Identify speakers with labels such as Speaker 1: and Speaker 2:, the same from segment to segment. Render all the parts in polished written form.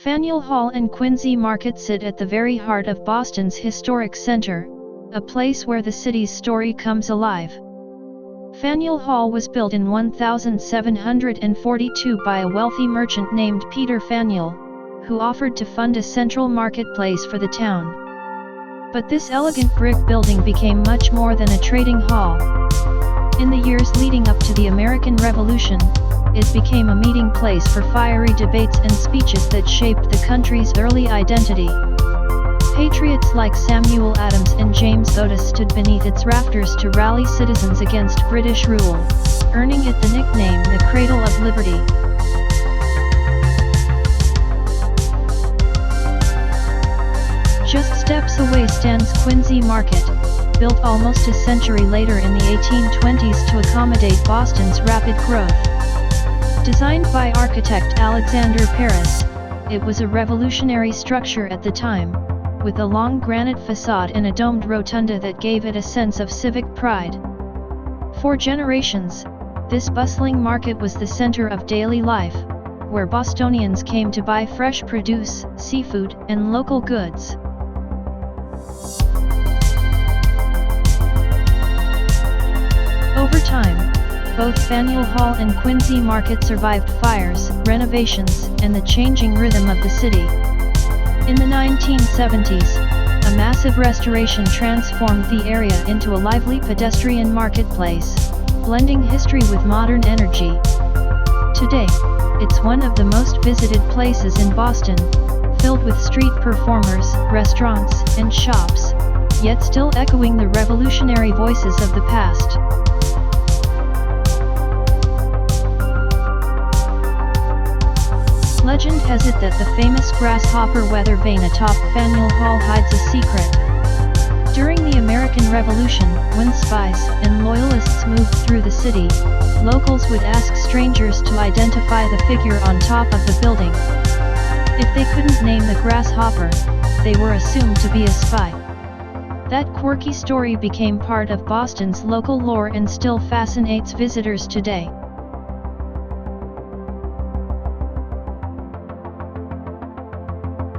Speaker 1: Faneuil Hall and Quincy Market sit at the very heart of Boston's historic center, a place where the city's story comes alive. Faneuil Hall was built in 1742 by a wealthy merchant named Peter Faneuil, who offered to fund a central marketplace for the town. But this elegant brick building became much more than a trading hall. In the years leading up to the American Revolution, it became a meeting place for fiery debates and speeches that shaped the country's early identity. Patriots like Samuel Adams and James Otis stood beneath its rafters to rally citizens against British rule, earning it the nickname the Cradle of Liberty. Just steps away stands Quincy Market, built almost a century later in the 1820s to accommodate Boston's rapid growth. Designed by architect Alexander Paris, it was a revolutionary structure at the time, with a long granite facade and a domed rotunda that gave it a sense of civic pride. For generations, this bustling market was the center of daily life, where Bostonians came to buy fresh produce, seafood, and local goods. Over time, both Faneuil Hall and Quincy Market survived fires, renovations, and the changing rhythm of the city. In the 1970s, a massive restoration transformed the area into a lively pedestrian marketplace, blending history with modern energy. Today, it's one of the most visited places in Boston, filled with street performers, restaurants, and shops, yet still echoing the revolutionary voices of the past. Legend has it that the famous grasshopper weather vane atop Faneuil Hall hides a secret. During the American Revolution, when spies and loyalists moved through the city, locals would ask strangers to identify the figure on top of the building. If they couldn't name the grasshopper, they were assumed to be a spy. That quirky story became part of Boston's local lore and still fascinates visitors today.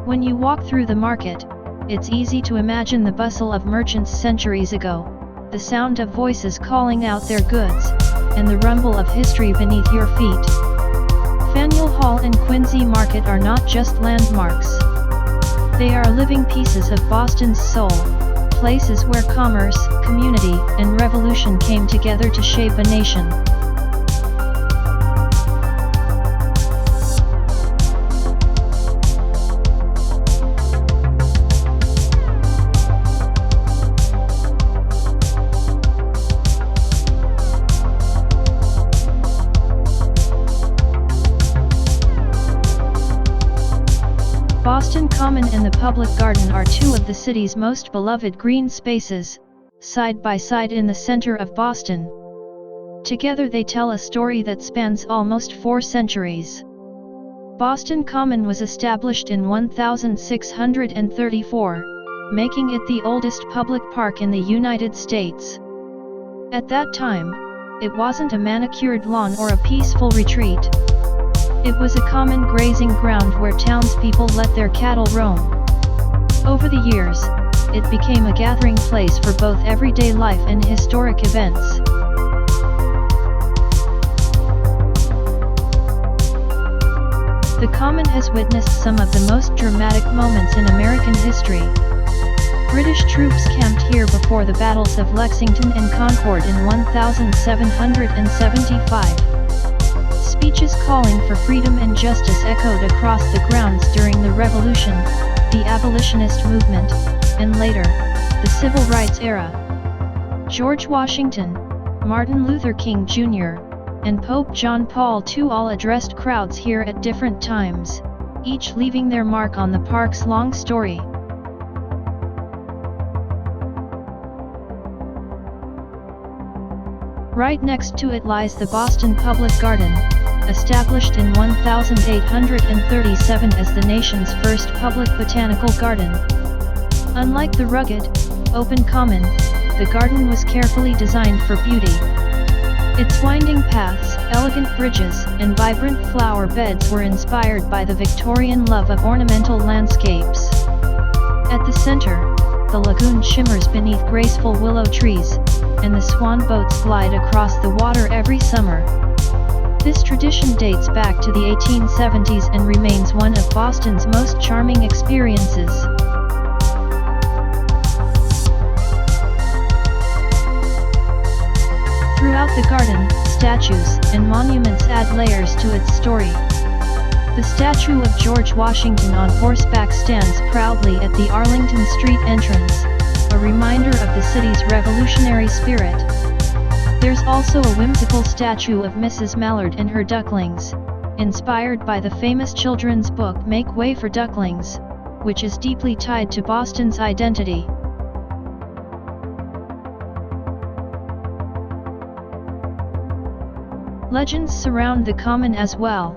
Speaker 1: When you walk through the market, it's easy to imagine the bustle of merchants centuries ago, the sound of voices calling out their goods, and the rumble of history beneath your feet. Faneuil Hall and Quincy Market are not just landmarks. They are living pieces of Boston's soul, places where commerce, community, and revolution came together to shape a nation. Boston Common and the Public Garden are two of the city's most beloved green spaces, side by side in the center of Boston. Together they tell a story that spans almost 4 centuries. Boston Common was established in 1634, making it the oldest public park in the United States. At that time, it wasn't a manicured lawn or a peaceful retreat. It was a common grazing ground where townspeople let their cattle roam. Over the years, it became a gathering place for both everyday life and historic events. The Common has witnessed some of the most dramatic moments in American history. British troops camped here before the battles of Lexington and Concord in 1775. Speeches calling for freedom and justice echoed across the grounds during the Revolution, the abolitionist movement, and later, the Civil Rights era. George Washington, Martin Luther King Jr., and Pope John Paul II all addressed crowds here at different times, each leaving their mark on the park's long story. Right next to it lies the Boston Public Garden, established in 1837 as the nation's first public botanical garden. Unlike the rugged, open common, the garden was carefully designed for beauty. Its winding paths, elegant bridges and vibrant flower beds were inspired by the Victorian love of ornamental landscapes. At the center, the lagoon shimmers beneath graceful willow trees, and the swan boats glide across the water every summer. This tradition dates back to the 1870s and remains one of Boston's most charming experiences. Throughout the garden, statues and monuments add layers to its story. The statue of George Washington on horseback stands proudly at the Arlington Street entrance, a reminder of the city's revolutionary spirit. There's also a whimsical statue of Mrs. Mallard and her ducklings, inspired by the famous children's book Make Way for Ducklings, which is deeply tied to Boston's identity. Legends surround the common as well.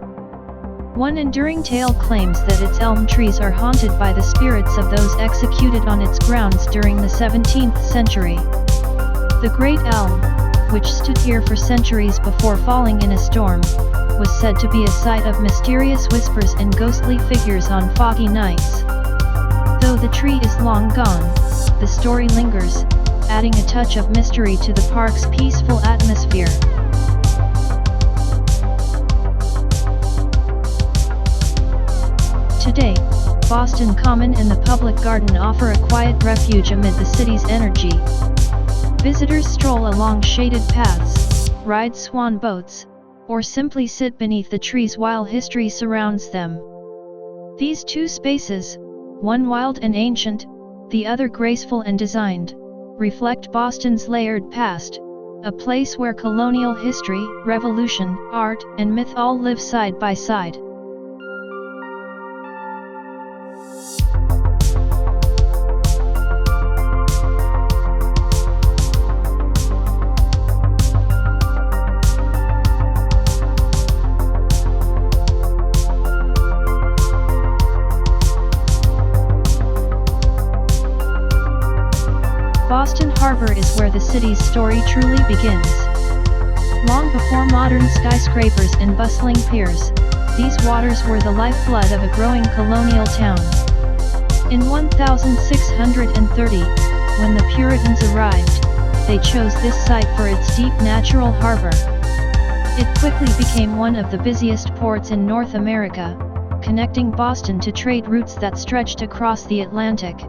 Speaker 1: One enduring tale claims that its elm trees are haunted by the spirits of those executed on its grounds during the 17th century. The Great Elm, which stood here for centuries before falling in a storm, was said to be a site of mysterious whispers and ghostly figures on foggy nights. Though the tree is long gone, the story lingers, adding a touch of mystery to the park's peaceful atmosphere. Today, Boston Common and the public garden offer a quiet refuge amid the city's energy. Visitors stroll along shaded paths, ride swan boats, or simply sit beneath the trees while history surrounds them. These two spaces, one wild and ancient, the other graceful and designed, reflect Boston's layered past, a place where colonial history, revolution, art, and myth all live side by side. Boston Harbor is where the city's story truly begins. Long before modern skyscrapers and bustling piers, these waters were the lifeblood of a growing colonial town. In 1630, when the Puritans arrived, they chose this site for its deep natural harbor. It quickly became one of the busiest ports in North America, connecting Boston to trade routes that stretched across the Atlantic.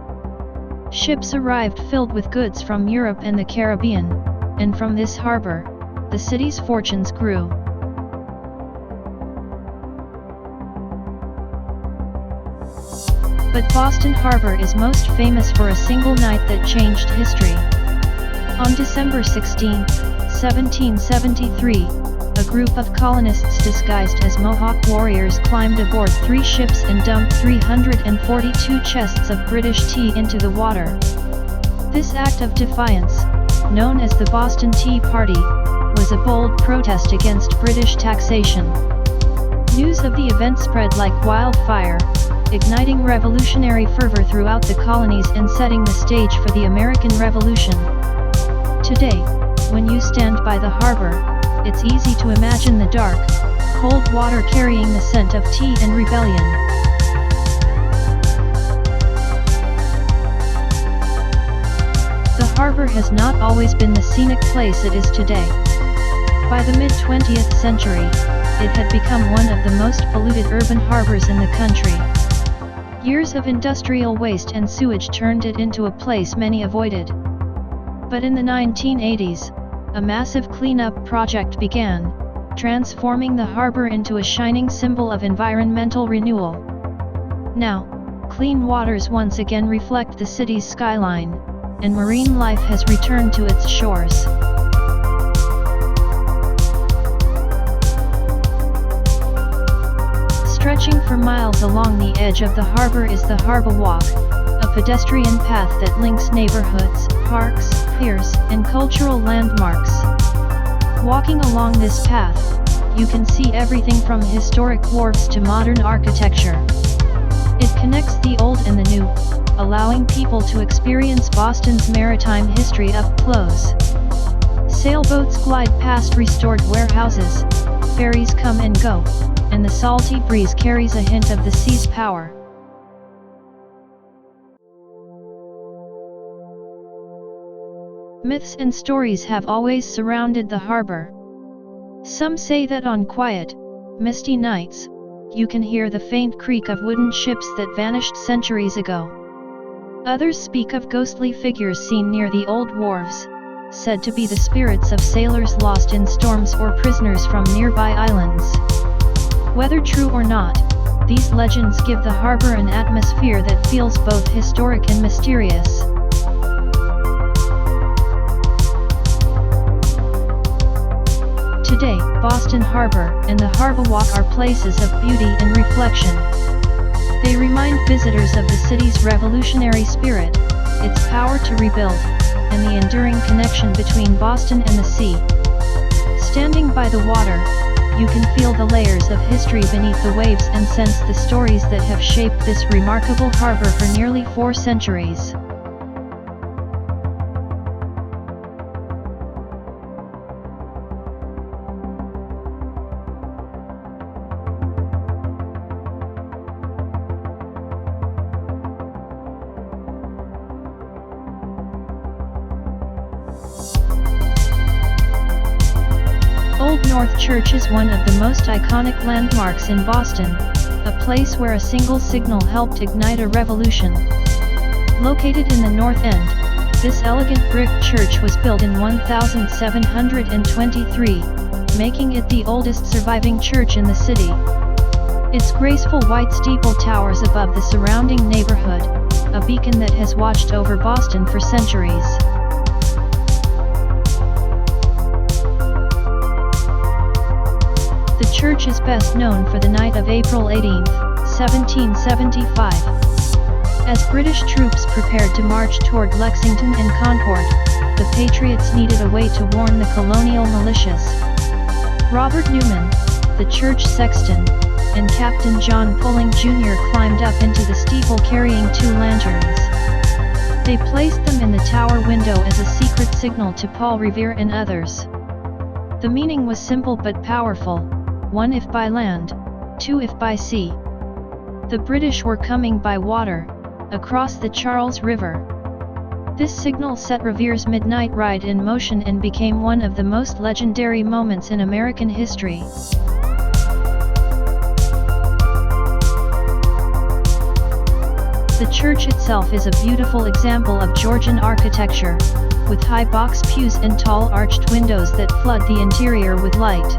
Speaker 1: Ships arrived filled with goods from Europe and the Caribbean, and from this harbor, the city's fortunes grew. But Boston Harbor is most famous for a single night that changed history. On December 16, 1773, a group of colonists disguised as Mohawk warriors climbed aboard 3 ships and dumped 342 chests of British tea into the water. This act of defiance, known as the Boston Tea Party, was a bold protest against British taxation. News of the event spread like wildfire, igniting revolutionary fervor throughout the colonies and setting the stage for the American Revolution. Today, when you stand by the harbor, it's easy to imagine the dark, cold water carrying the scent of tea and rebellion. The harbor has not always been the scenic place it is today. By the mid-20th century, it had become one of the most polluted urban harbors in the country. Years of industrial waste and sewage turned it into a place many avoided. But in the 1980s, a massive cleanup project began, transforming the harbor into a shining symbol of environmental renewal. Now, clean waters once again reflect the city's skyline, and marine life has returned to its shores. Stretching for miles along the edge of the harbor is the Harborwalk, a pedestrian path that links neighborhoods, parks, piers, and cultural landmarks. Walking along this path, you can see everything from historic wharfs to modern architecture. It connects the old and the new, allowing people to experience Boston's maritime history up close. Sailboats glide past restored warehouses, ferries come and go, and the salty breeze carries a hint of the sea's power. Myths and stories have always surrounded the harbor. Some say that on quiet, misty nights, you can hear the faint creak of wooden ships that vanished centuries ago. Others speak of ghostly figures seen near the old wharves, said to be the spirits of sailors lost in storms or prisoners from nearby islands. Whether true or not, these legends give the harbor an atmosphere that feels both historic and mysterious. Today, Boston Harbor and the Harborwalk are places of beauty and reflection. They remind visitors of the city's revolutionary spirit, its power to rebuild, and the enduring connection between Boston and the sea. Standing by the water, you can feel the layers of history beneath the waves and sense the stories that have shaped this remarkable harbor for nearly 4 centuries. Old North Church is one of the most iconic landmarks in Boston, a place where a single signal helped ignite a revolution. Located in the North End, this elegant brick church was built in 1723, making it the oldest surviving church in the city. Its graceful white steeple towers above the surrounding neighborhood, a beacon that has watched over Boston for centuries. The church is best known for the night of April 18, 1775. As British troops prepared to march toward Lexington and Concord, the Patriots needed a way to warn the colonial militias. Robert Newman, the church sexton, and Captain John Pulling Jr. climbed up into the steeple carrying 2 lanterns. They placed them in the tower window as a secret signal to Paul Revere and others. The meaning was simple but powerful: 1 if by land, 2 if by sea. The British were coming by water, across the Charles River. This signal set Revere's midnight ride in motion and became one of the most legendary moments in American history. The church itself is a beautiful example of Georgian architecture, with high box pews and tall arched windows that flood the interior with light.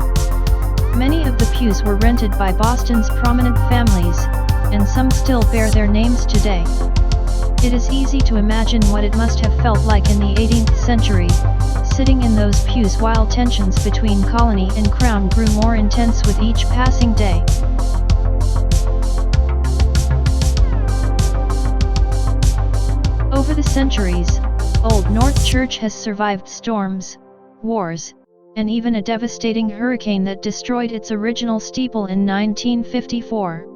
Speaker 1: Many of the pews were rented by Boston's prominent families, and some still bear their names today. It is easy to imagine what it must have felt like in the 18th century, sitting in those pews while tensions between colony and crown grew more intense with each passing day. Over the centuries, Old North Church has survived storms, wars, and even a devastating hurricane that destroyed its original steeple in 1954.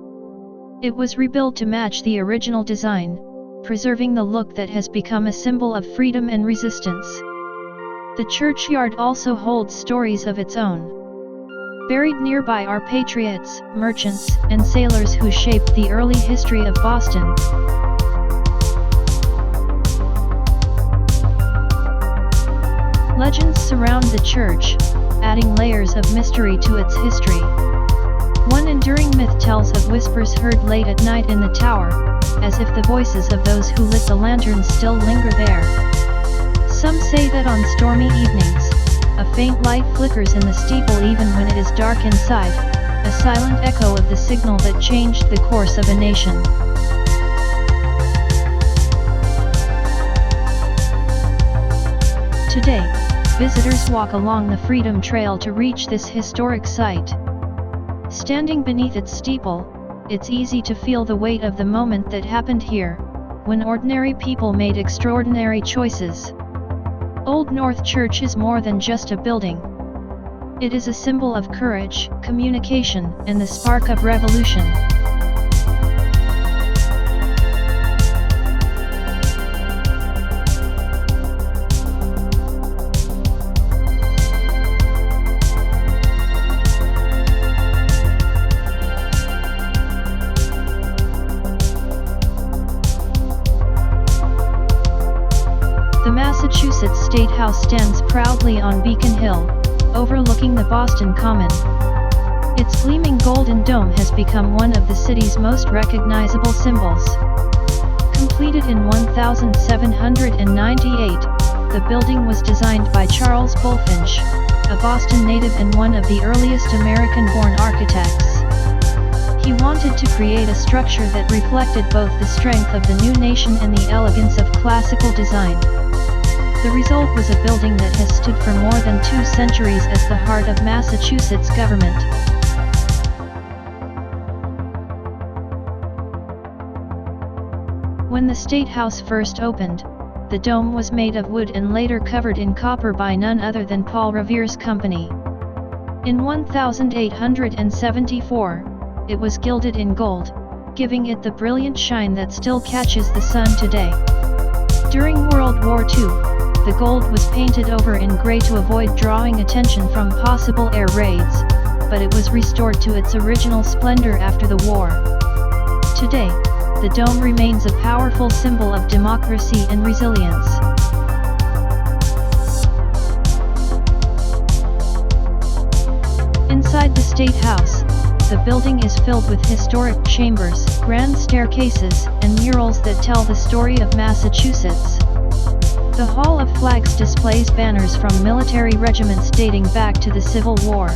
Speaker 1: It was rebuilt to match the original design, preserving the look that has become a symbol of freedom and resistance. The churchyard also holds stories of its own. Buried nearby are patriots, merchants, and sailors who shaped the early history of Boston. Legends surround the church, adding layers of mystery to its history. One enduring myth tells of whispers heard late at night in the tower, as if the voices of those who lit the lanterns still linger there. Some say that on stormy evenings, a faint light flickers in the steeple even when it is dark inside, a silent echo of the signal that changed the course of a nation. Today, visitors walk along the Freedom Trail to reach this historic site. Standing beneath its steeple, it's easy to feel the weight of the moment that happened here, when ordinary people made extraordinary choices. Old North Church is more than just a building. It is a symbol of courage, communication, and the spark of revolution. Massachusetts State House stands proudly on Beacon Hill, overlooking the Boston Common. Its gleaming golden dome has become one of the city's most recognizable symbols. Completed in 1798, the building was designed by Charles Bulfinch, a Boston native and one of the earliest American-born architects. He wanted to create a structure that reflected both the strength of the new nation and the elegance of classical design. The result was a building that has stood for more than 2 centuries as the heart of Massachusetts government. When the State House first opened, the dome was made of wood and later covered in copper by none other than Paul Revere's company. In 1874, it was gilded in gold, giving it the brilliant shine that still catches the sun today. During World War II, the gold was painted over in gray to avoid drawing attention from possible air raids, but it was restored to its original splendor after the war. Today, the dome remains a powerful symbol of democracy and resilience. Inside the State House, the building is filled with historic chambers, grand staircases, and murals that tell the story of Massachusetts. The Hall of Flags displays banners from military regiments dating back to the Civil War.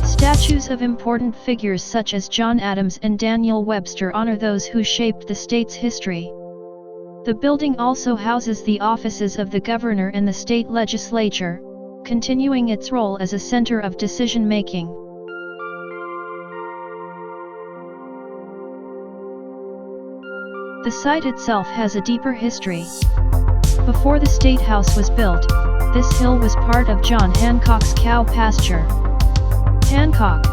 Speaker 1: Statues of important figures such as John Adams and Daniel Webster honor those who shaped the state's history. The building also houses the offices of the governor and the state legislature, continuing its role as a center of decision-making. The site itself has a deeper history. Before the State House was built, this hill was part of John Hancock's cow pasture. Hancock,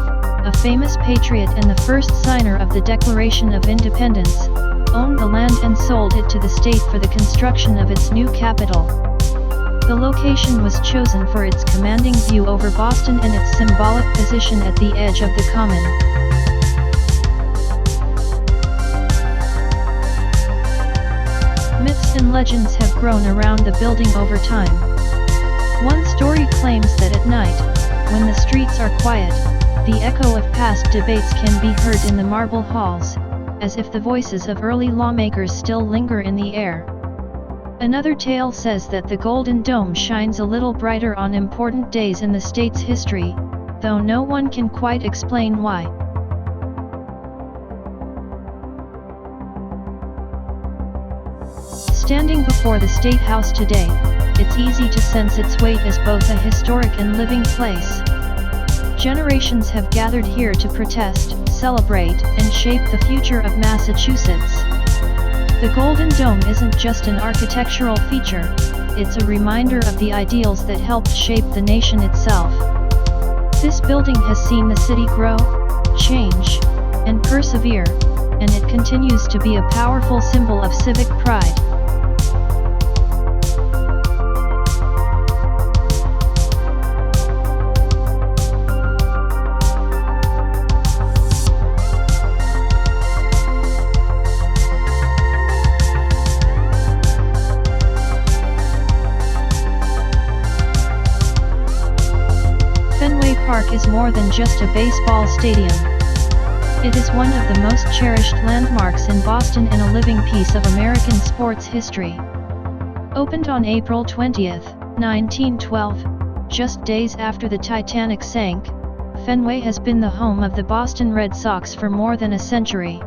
Speaker 1: a famous patriot and the first signer of the Declaration of Independence, owned the land and sold it to the state for the construction of its new capital. The location was chosen for its commanding view over Boston and its symbolic position at the edge of the Common. Myths and legends have grown around the building over time. One story claims that at night, when the streets are quiet, the echo of past debates can be heard in the marble halls, as if the voices of early lawmakers still linger in the air. Another tale says that the Golden Dome shines a little brighter on important days in the state's history, though no one can quite explain why. Standing before the State House today, it's easy to sense its weight as both a historic and living place. Generations have gathered here to protest, celebrate, and shape the future of Massachusetts. The Golden Dome isn't just an architectural feature, it's a reminder of the ideals that helped shape the nation itself. This building has seen the city grow, change, and persevere, and it continues to be a powerful symbol of civic pride. Fenway Park is more than just a baseball stadium. It is one of the most cherished landmarks in Boston and a living piece of American sports history. Opened on April 20, 1912, just days after the Titanic sank, Fenway has been the home of the Boston Red Sox for more than a century.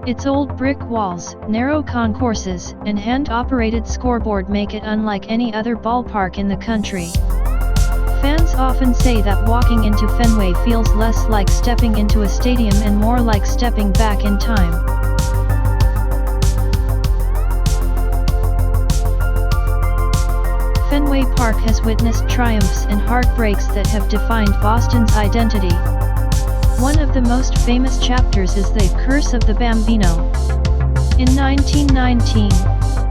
Speaker 1: Its old brick walls, narrow concourses, and hand-operated scoreboard make it unlike any other ballpark in the country. Fans often say that walking into Fenway feels less like stepping into a stadium and more like stepping back in time. Fenway Park has witnessed triumphs and heartbreaks that have defined Boston's identity. One of the most famous chapters is the Curse of the Bambino. In 1919,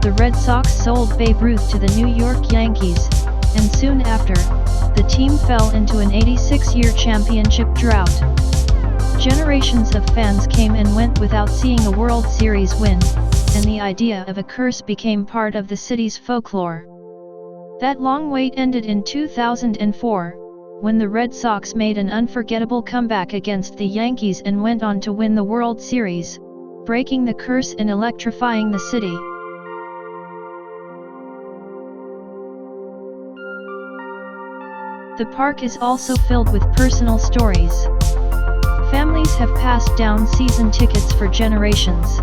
Speaker 1: the Red Sox sold Babe Ruth to the New York Yankees, and soon after, the team fell into an 86-year championship drought. Generations of fans came and went without seeing a World Series win, and the idea of a curse became part of the city's folklore. That long wait ended in 2004, when the Red Sox made an unforgettable comeback against the Yankees and went on to win the World Series, breaking the curse and electrifying the city. The park is also filled with personal stories. Families have passed down season tickets for generations.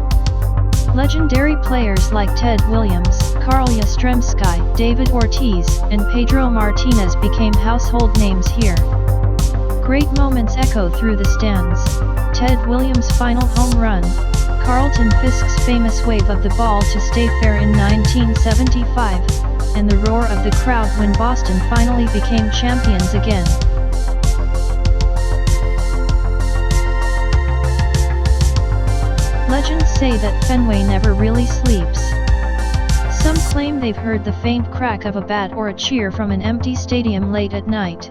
Speaker 1: Legendary players like Ted Williams, Carl Yastrzemski, David Ortiz, and Pedro Martinez became household names here. Great moments echo through the stands. Ted Williams' final home run, Carlton Fisk's famous wave of the ball to stay fair in 1975, and the roar of the crowd when Boston finally became champions again. Legends say that Fenway never really sleeps. Some claim they've heard the faint crack of a bat or a cheer from an empty stadium late at night.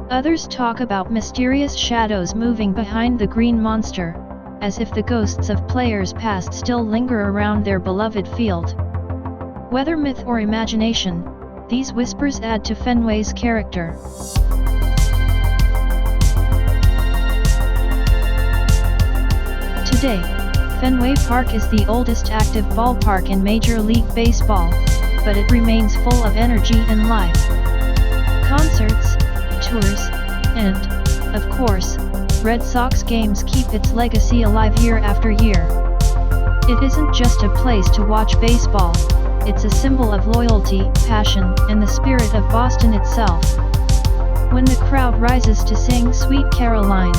Speaker 1: Others talk about mysterious shadows moving behind the green monster, as if the ghosts of players past still linger around their beloved field. Whether myth or imagination, these whispers add to Fenway's character. Today, Fenway Park is the oldest active ballpark in Major League Baseball, but it remains full of energy and life. Concerts, tours, and, of course, Red Sox games keep its legacy alive year after year. It isn't just a place to watch baseball, it's a symbol of loyalty, passion, and the spirit of Boston itself. When the crowd rises to sing Sweet Caroline,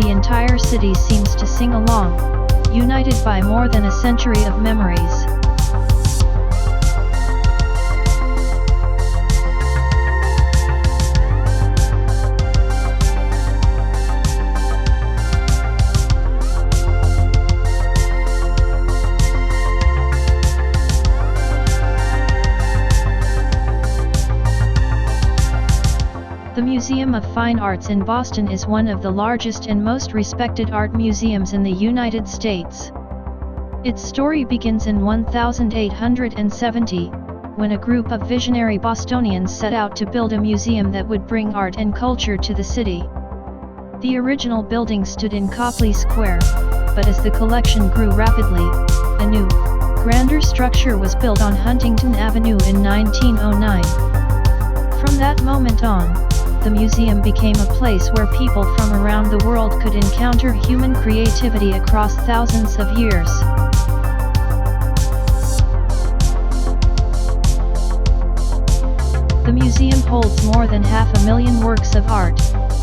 Speaker 1: the entire city seems to sing along, united by more than a century of memories. The Museum of Fine Arts in Boston is one of the largest and most respected art museums in the United States. Its story begins in 1870, when a group of visionary Bostonians set out to build a museum that would bring art and culture to the city. The original building stood in Copley Square, but as the collection grew rapidly, a new, grander structure was built on Huntington Avenue in 1909. From that moment on, the museum became a place where people from around the world could encounter human creativity across thousands of years. The museum holds more than 500,000 works of art,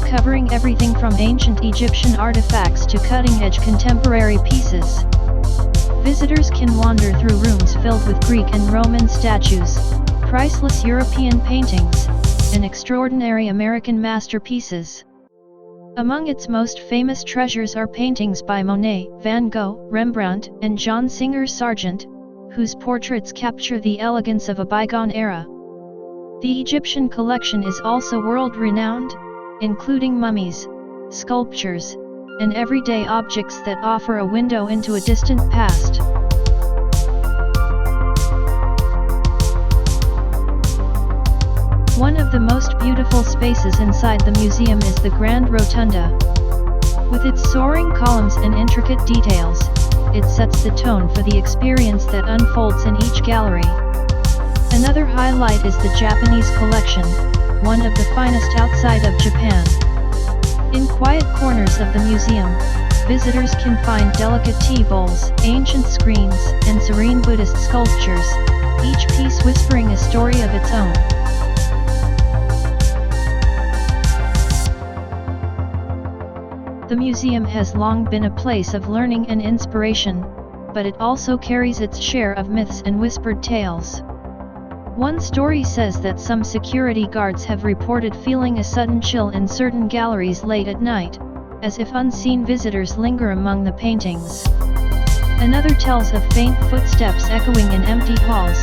Speaker 1: covering everything from ancient Egyptian artifacts to cutting-edge contemporary pieces. Visitors can wander through rooms filled with Greek and Roman statues, priceless European paintings, and extraordinary American masterpieces. Among its most famous treasures are paintings by Monet, Van Gogh, Rembrandt, and John Singer Sargent, whose portraits capture the elegance of a bygone era. The Egyptian collection is also world-renowned, including mummies, sculptures, and everyday objects that offer a window into a distant past. One of the most beautiful spaces inside the museum is the Grand Rotunda. With its soaring columns and intricate details, it sets the tone for the experience that unfolds in each gallery. Another highlight is the Japanese collection, one of the finest outside of Japan. In quiet corners of the museum, visitors can find delicate tea bowls, ancient screens, and serene Buddhist sculptures, each piece whispering a story of its own. The museum has long been a place of learning and inspiration, but it also carries its share of myths and whispered tales. One story says that some security guards have reported feeling a sudden chill in certain galleries late at night, as if unseen visitors linger among the paintings. Another tells of faint footsteps echoing in empty halls,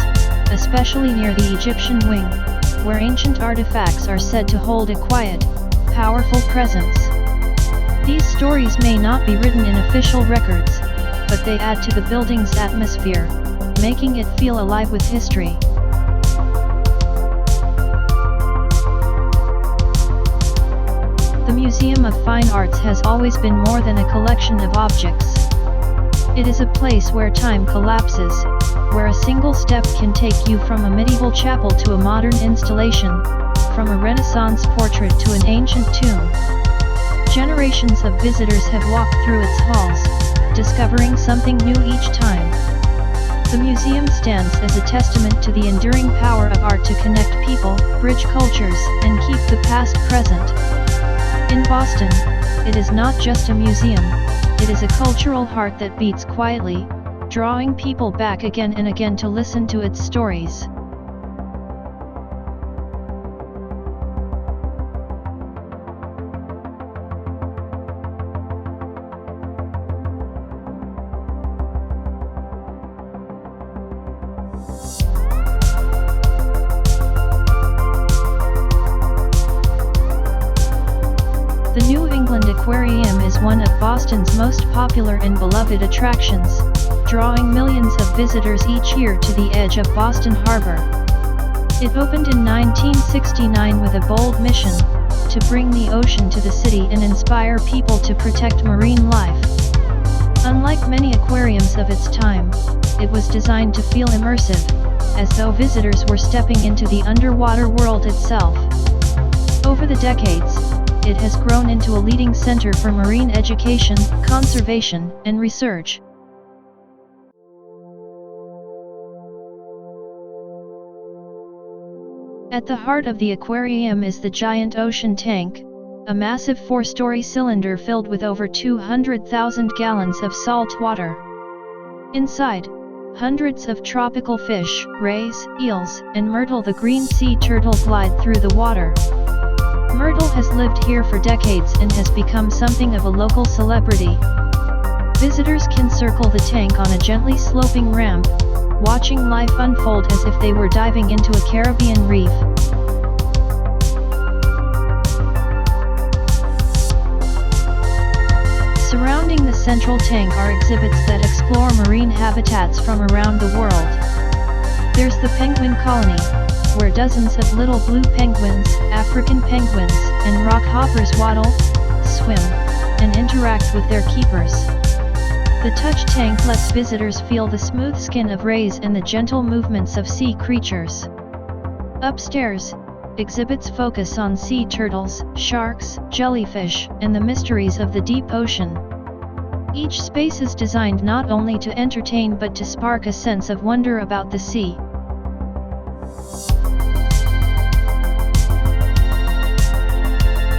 Speaker 1: especially near the Egyptian wing, where ancient artifacts are said to hold a quiet, powerful presence. These stories may not be written in official records, but they add to the building's atmosphere, making it feel alive with history. The Museum of Fine Arts has always been more than a collection of objects. It is a place where time collapses, where a single step can take you from a medieval chapel to a modern installation, from a Renaissance portrait to an ancient tomb. Generations of visitors have walked through its halls, discovering something new each time. The museum stands as a testament to the enduring power of art to connect people, bridge cultures, and keep the past present. In Boston, it is not just a museum, it is a cultural heart that beats quietly, drawing people back again and again to listen to its stories. The New England Aquarium is one of Boston's most popular and beloved attractions, drawing millions of visitors each year to the edge of Boston Harbor. It opened in 1969 with a bold mission, to bring the ocean to the city and inspire people to protect marine life. Unlike many aquariums of its time, it was designed to feel immersive, as though visitors were stepping into the underwater world itself. Over the decades, it has grown into a leading center for marine education, conservation, and research. At the heart of the aquarium is the giant ocean tank, a massive 4-story cylinder filled with over 200,000 gallons of salt water. Inside, hundreds of tropical fish, rays, eels, and Myrtle the green sea turtle glide through the water. Myrtle has lived here for decades and has become something of a local celebrity. Visitors can circle the tank on a gently sloping ramp, watching life unfold as if they were diving into a Caribbean reef. Surrounding the central tank are exhibits that explore marine habitats from around the world. There's the penguin colony, where dozens of little blue penguins, African penguins, and rock hoppers waddle, swim, and interact with their keepers. The touch tank lets visitors feel the smooth skin of rays and the gentle movements of sea creatures. Upstairs, exhibits focus on sea turtles, sharks, jellyfish, and the mysteries of the deep ocean. Each space is designed not only to entertain but to spark a sense of wonder about the sea.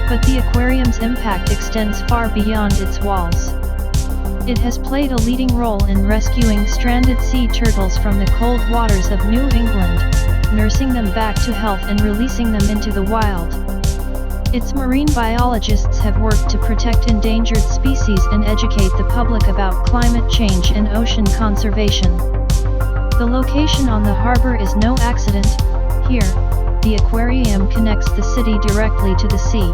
Speaker 1: But the aquarium's impact extends far beyond its walls. It has played a leading role in rescuing stranded sea turtles from the cold waters of New England, nursing them back to health and releasing them into the wild. Its marine biologists have worked to protect endangered species and educate the public about climate change and ocean conservation. The location on the harbor is no accident. Here, the aquarium connects the city directly to the sea.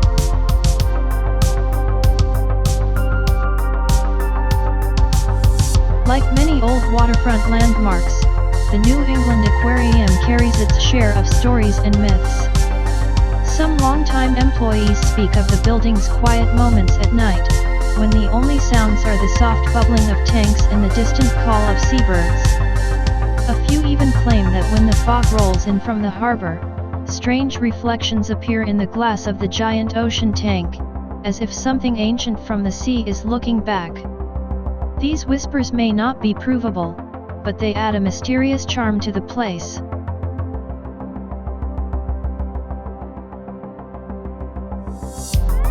Speaker 1: Like many old waterfront landmarks, the New England Aquarium carries its share of stories and myths. Some longtime employees speak of the building's quiet moments at night, when the only sounds are the soft bubbling of tanks and the distant call of seabirds. A few even claim that when the fog rolls in from the harbor, strange reflections appear in the glass of the giant ocean tank, as if something ancient from the sea is looking back. These whispers may not be provable, but they add a mysterious charm to the place.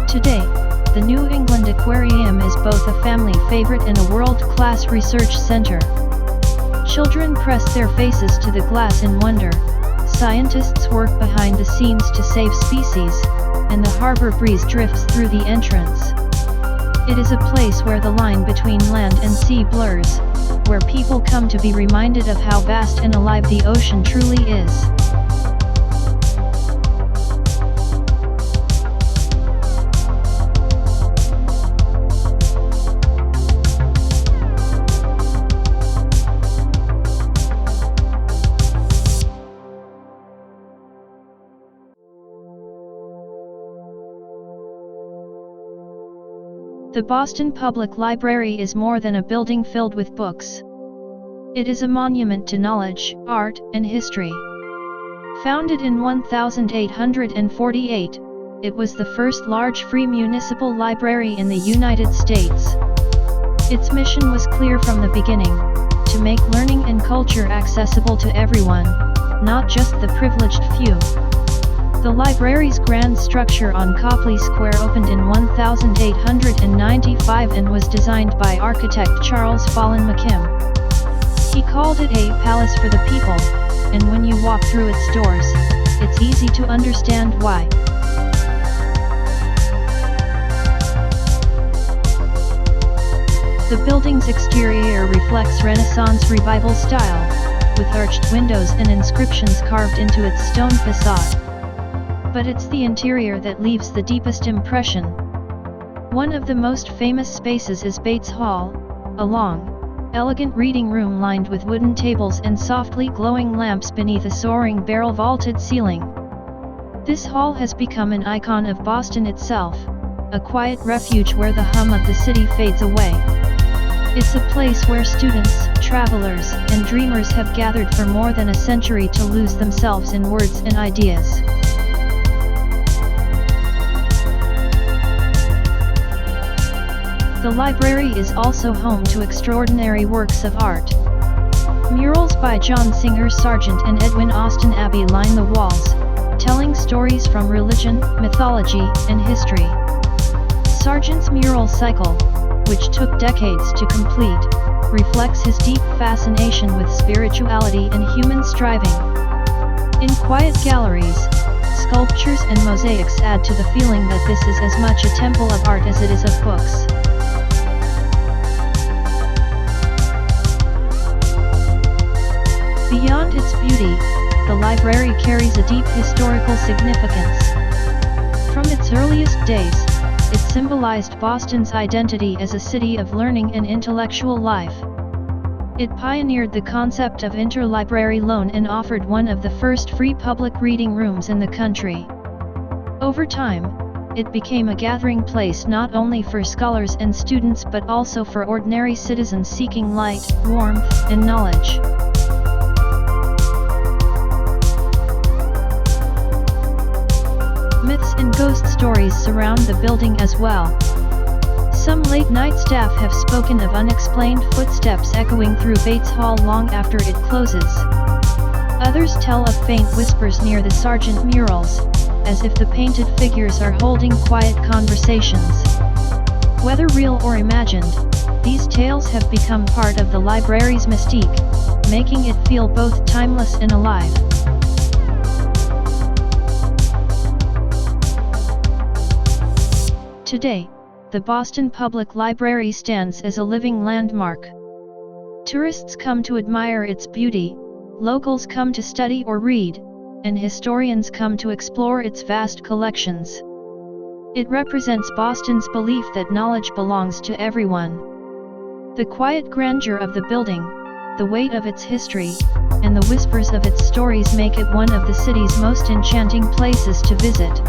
Speaker 1: Today, the New England Aquarium is both a family favorite and a world-class research center. Children press their faces to the glass in wonder, scientists work behind the scenes to save species, and the harbor breeze drifts through the entrance. It is a place where the line between land and sea blurs, where people come to be reminded of how vast and alive the ocean truly is. The Boston Public Library is more than a building filled with books. It is a monument to knowledge, art, and history. Founded in 1848, it was the first large free municipal library in the United States. Its mission was clear from the beginning: to make learning and culture accessible to everyone, not just the privileged few. The library's grand structure on Copley Square opened in 1895 and was designed by architect Charles Fallon McKim. He called it a palace for the people, and when you walk through its doors, it's easy to understand why. The building's exterior reflects Renaissance Revival style, with arched windows and inscriptions carved into its stone facade. But it's the interior that leaves the deepest impression. One of the most famous spaces is Bates Hall, a long, elegant reading room lined with wooden tables and softly glowing lamps beneath a soaring barrel-vaulted ceiling. This hall has become an icon of Boston itself, a quiet refuge where the hum of the city fades away. It's a place where students, travelers, and dreamers have gathered for more than a century to lose themselves in words and ideas. The library is also home to extraordinary works of art. Murals by John Singer Sargent and Edwin Austin Abbey line the walls, telling stories from religion, mythology, and history. Sargent's mural cycle, which took decades to complete, reflects his deep fascination with spirituality and human striving. In quiet galleries, sculptures and mosaics add to the feeling that this is as much a temple of art as it is of books. Beyond its beauty, the library carries a deep historical significance. From its earliest days, it symbolized Boston's identity as a city of learning and intellectual life. It pioneered the concept of interlibrary loan and offered one of the first free public reading rooms in the country. Over time, it became a gathering place not only for scholars and students but also for ordinary citizens seeking light, warmth, and knowledge. Myths and ghost stories surround the building as well. Some late-night staff have spoken of unexplained footsteps echoing through Bates Hall long after it closes. Others tell of faint whispers near the Sargent murals, as if the painted figures are holding quiet conversations. Whether real or imagined, these tales have become part of the library's mystique, making it feel both timeless and alive. Today, the Boston Public Library stands as a living landmark. Tourists come to admire its beauty, locals come to study or read, and historians come to explore its vast collections. It represents Boston's belief that knowledge belongs to everyone. The quiet grandeur of the building, the weight of its history, and the whispers of its stories make it one of the city's most enchanting places to visit.